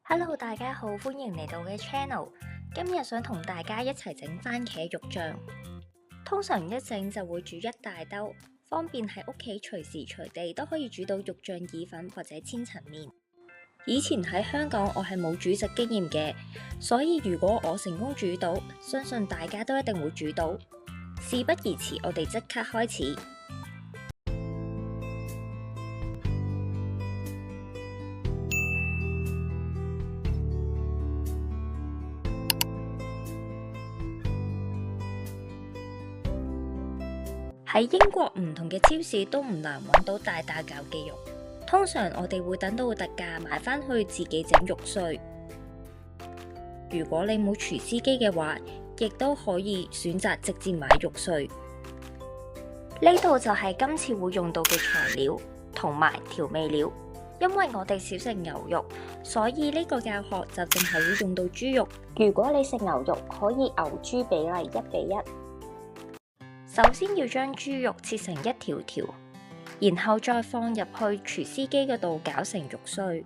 Hello，大家好，歡迎嚟到我嘅 channel。今日想同大家一齊整番茄肉醬。通常一整就會煮一大兜，方便喺屋企隨時隨地都可以煮到肉醬意粉或者千層麵。以前喺香港我係冇煮食經驗嘅，所以如果我成功煮到，相信大家都一定會煮到。事不宜遲，我哋即刻開始。喺英國唔同嘅超市都唔難揾到大嚿嘅肉，通常我哋會等到特價買返去自己整肉碎。如果你冇廚師機嘅話，亦都可以選擇直接買肉碎。呢度就係今次會用到嘅材料同埋調味料。因為我哋少食牛肉，所以呢個教學就淨係會用到豬肉。如果你食牛肉，可以牛豬比例1:1。首先要將豬肉切成一條條，然後再放入去廚師機嗰度攪成肉碎。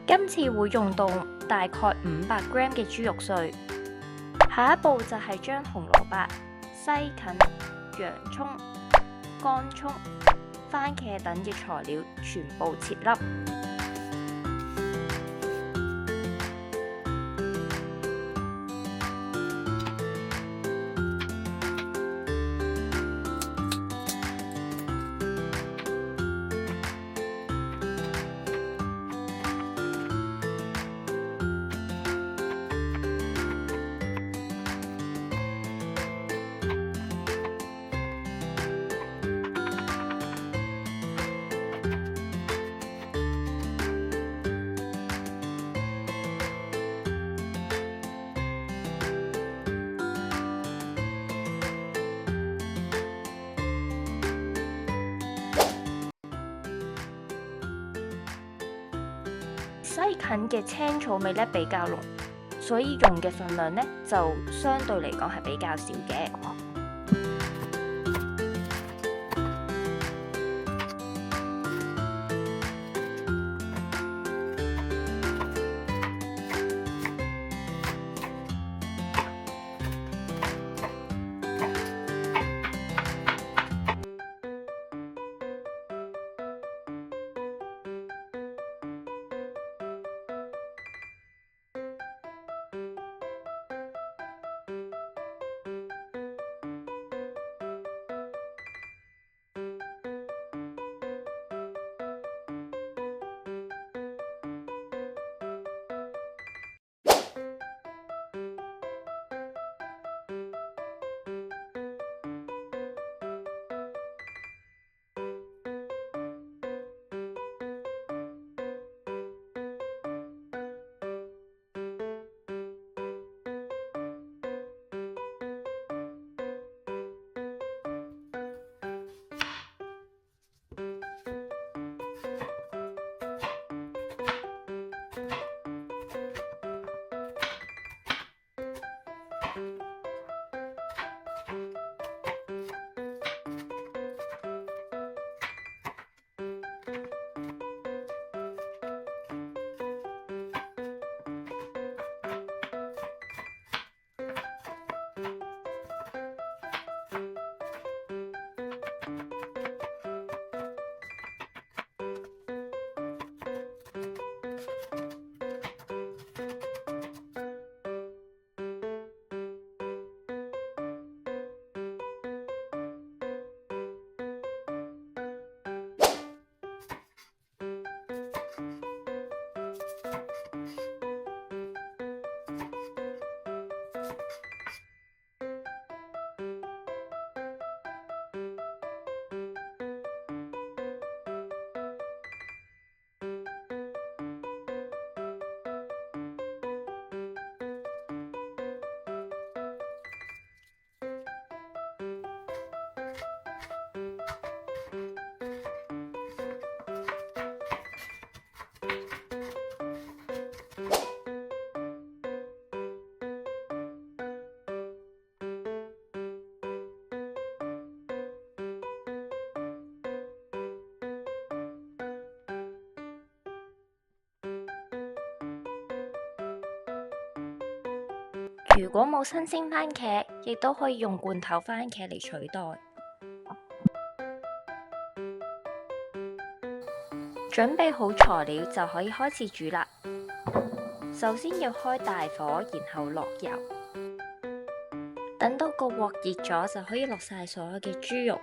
今次會用到大概500g 嘅豬肉碎。下一步就係將紅蘿蔔、西芹、洋葱、乾葱、番茄等嘅材料全部切粒。西芹嘅青草味咧比較濃，所以用嘅份量咧就相對嚟講係比較少嘅。如果冇新鮮番茄，亦都可以用罐頭番茄嚟取代。準備好材料就可以開始煮啦。首先要開大火，然後落油。等到個鑊熱咗，就可以落晒所有嘅豬肉。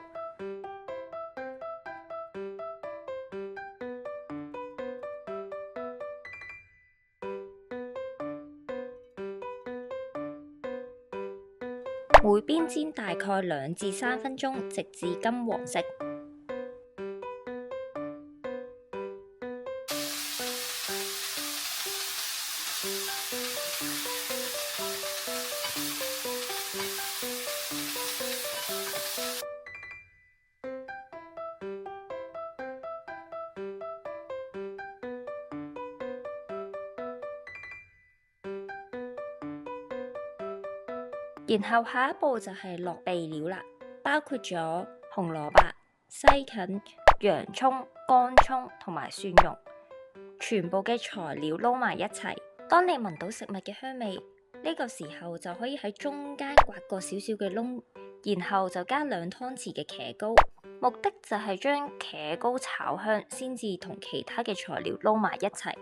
每邊煎大概2至3分鐘，直至金黃色。然後下一步就係落備料啦，包括咗紅蘿蔔、西芹、洋葱、乾葱同埋蒜蓉，全部嘅材料撈埋一齊。當你聞到食物嘅香味，呢個時候就可以喺中間刮個少少嘅窿，然後就加2湯匙嘅茄膏，目的就係將茄膏炒香，先至同其他嘅材料撈埋一齊。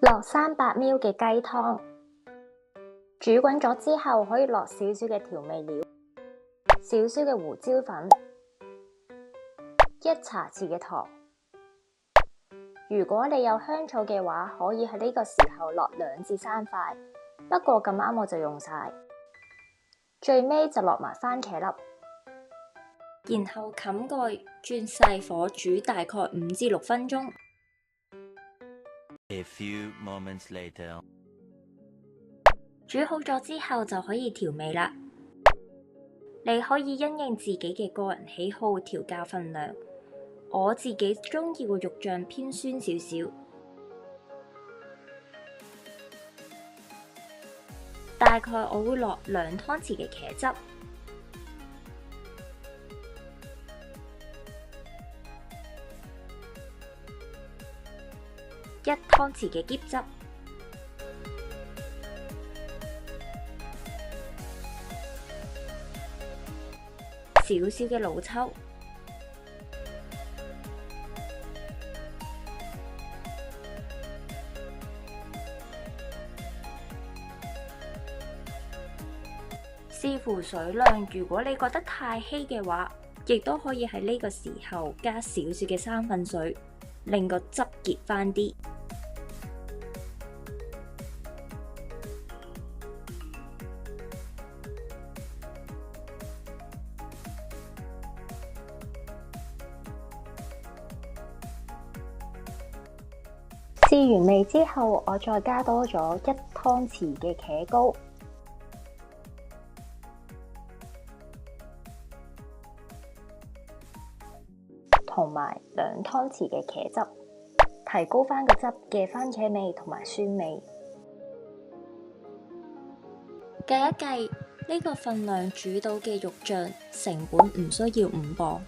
落300ml 嘅雞湯，煮滾咗之後，可以落少少嘅調味料，少少嘅胡椒粉，1茶匙嘅糖。如果你有香草嘅話，可以喺呢個時候落2至3塊，不過咁啱我就用晒。最尾就落埋番茄粒，然後冚蓋，轉細火煮大概5至6分鐘。A few moments later， 煮好咗之後就可以調味啦。你可以因應自己嘅個人喜好調校份量。我自己鍾意個肉醬偏酸少少，大概我會落2湯匙嘅茄汁。1湯匙嘅椰汁，少少嘅老抽，視乎水量。如果你覺得太稀嘅話，亦都可以喺呢個時候加少少嘅生粉水，令個汁結返啲。試完味之後，我再加多咗1湯匙嘅茄膏，同埋2湯匙嘅茄汁，提高返個汁嘅番茄味同埋酸味。計一計呢個份量煮到嘅肉醬成本唔需要5磅。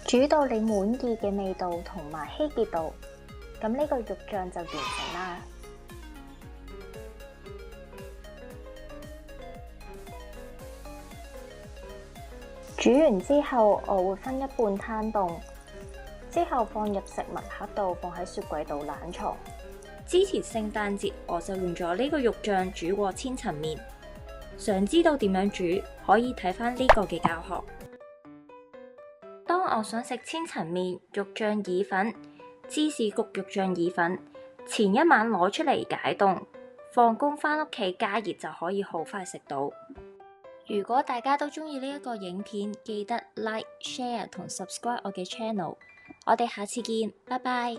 煮到你滿意嘅味道同埋稀結度，咁呢個肉醬就完成啦。煮完之後，我會分一半攤凍，之後放入食物盒度，放喺雪櫃度冷藏。之前聖誕節我就用咗呢個肉醬煮過千層麵，想知道點樣煮，可以睇返呢個嘅教學。當我想食千層麵、肉醬意粉、芝士焗肉醬意粉，前一晚攞出嚟解凍，放工返屋企加熱就可以好快食到。如果大家都鍾意呢一個影片，記得 like、share 同 subscribe 我嘅 channel。我哋下次見，拜拜。